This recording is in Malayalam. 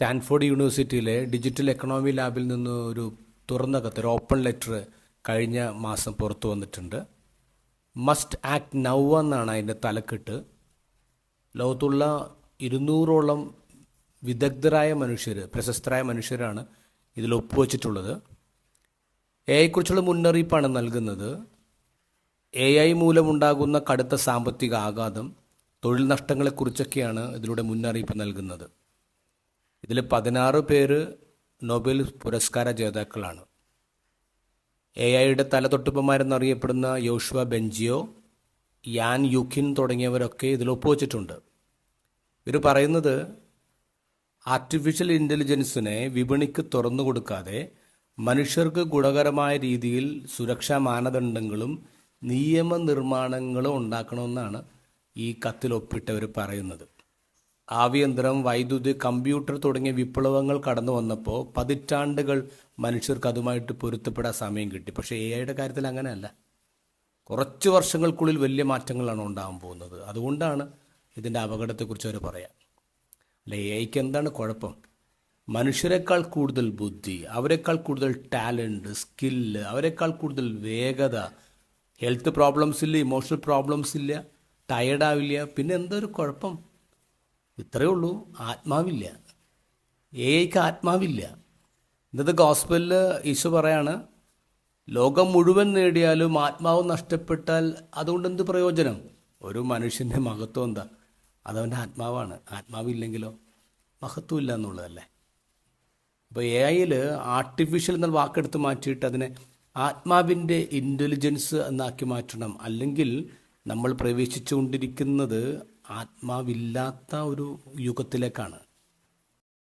സ്റ്റാൻഫോർഡ് യൂണിവേഴ്സിറ്റിയിലെ ഡിജിറ്റൽ എക്കണോമി ലാബിൽ നിന്ന് ഒരു തുറന്ന കത്ത്, ഒരു ഓപ്പൺ ലെറ്റർ കഴിഞ്ഞ മാസം പുറത്തു വന്നിട്ടുണ്ട്. മസ്റ്റ് ആക്ട് നൗ എന്നാണ് അതിൻ്റെ തലക്കെട്ട്. ലോകത്തുള്ള 200ഓളം വിദഗ്ധരായ മനുഷ്യർ, പ്രശസ്തരായ മനുഷ്യരാണ് ഇതിൽ ഒപ്പുവച്ചിട്ടുള്ളത്. എ ഐയെക്കുറിച്ചുള്ള മുന്നറിയിപ്പാണ് നൽകുന്നത്. എ ഐ മൂലമുണ്ടാകുന്ന കടുത്ത സാമ്പത്തിക ആഘാതം, തൊഴിൽ നഷ്ടങ്ങളെക്കുറിച്ചൊക്കെയാണ് ഇതിലൂടെ മുന്നറിയിപ്പ് നൽകുന്നത്. ഇതിൽ 16 പേര് നൊബേൽ പുരസ്കാര ജേതാക്കളാണ്. എ ഐയുടെ തലതൊട്ടുപ്പന്മാരെന്നറിയപ്പെടുന്ന യോഷുവ ബെഞ്ചിയോ, യാൻ യുക്കിൻ തുടങ്ങിയവരൊക്കെ ഇതിൽ ഒപ്പുവച്ചിട്ടുണ്ട്. ഇവർ പറയുന്നത് ആർട്ടിഫിഷ്യൽ ഇൻ്റലിജൻസിനെ വിപണിക്ക് തുറന്നു കൊടുക്കാതെ മനുഷ്യർക്ക് ഗുണകരമായ രീതിയിൽ സുരക്ഷാ മാനദണ്ഡങ്ങളും നിയമനിർമ്മാണങ്ങളും ഉണ്ടാക്കണമെന്നാണ് ഈ കത്തിൽ ഒപ്പിട്ടവർ പറയുന്നത്. ആവിയന്ത്രം, വൈദ്യുതി, കമ്പ്യൂട്ടർ തുടങ്ങിയ വിപ്ലവങ്ങൾ കടന്നു വന്നപ്പോൾ പതിറ്റാണ്ടുകൾ മനുഷ്യർക്ക് അതുമായിട്ട് പൊരുത്തപ്പെടാൻ സമയം കിട്ടി. പക്ഷേ എ ഐയുടെ കാര്യത്തിൽ അങ്ങനെയല്ല. കുറച്ച് വർഷങ്ങൾക്കുള്ളിൽ വലിയ മാറ്റങ്ങളാണ് ഉണ്ടാകാൻ പോകുന്നത്. അതുകൊണ്ടാണ് ഇതിൻ്റെ അപകടത്തെക്കുറിച്ച് അവർ പറയാം. അല്ല, എ ഐക്ക് എന്താണ് കുഴപ്പം? മനുഷ്യരെക്കാൾ കൂടുതൽ ബുദ്ധി, അവരെക്കാൾ കൂടുതൽ ടാലൻറ്റ്, സ്കില്ല്, അവരെക്കാൾ കൂടുതൽ വേഗത, ഹെൽത്ത് പ്രോബ്ലംസ് ഇല്ല, ഇമോഷണൽ പ്രോബ്ലംസ് ഇല്ല, ടയർഡാവില്ല. പിന്നെ എന്തൊരു കുഴപ്പം? ഇത്രയേ ഉള്ളൂ. ആത്മാവില്ല. എ ഐക്ക് ആത്മാവില്ല. ഇന്നത്തെ ഗോസ്പലിൽ ഈശോ പറയാണ്, ലോകം മുഴുവൻ നേടിയാലും ആത്മാവ് നഷ്ടപ്പെട്ടാൽ അതുകൊണ്ട് എന്ത് പ്രയോജനം? ഒരു മനുഷ്യൻ്റെ മഹത്വം എന്താ? അതവൻ്റെ ആത്മാവാണ്. ആത്മാവില്ലെങ്കിലോ മഹത്വം ഇല്ല എന്നുള്ളതല്ലേ. അപ്പോൾ എ ഐയിൽ ആർട്ടിഫിഷ്യൽ എന്ന വാക്കെടുത്ത് മാറ്റിയിട്ട് അതിനെ ആത്മാവിൻ്റെ ഇൻ്റലിജൻസ് എന്നാക്കി മാറ്റണം. അല്ലെങ്കിൽ നമ്മൾ പ്രവേശിച്ചുകൊണ്ടിരിക്കുന്നത് ആത്മാവില്ലാത്ത ഒരു യുഗത്തിലേക്കാണ്.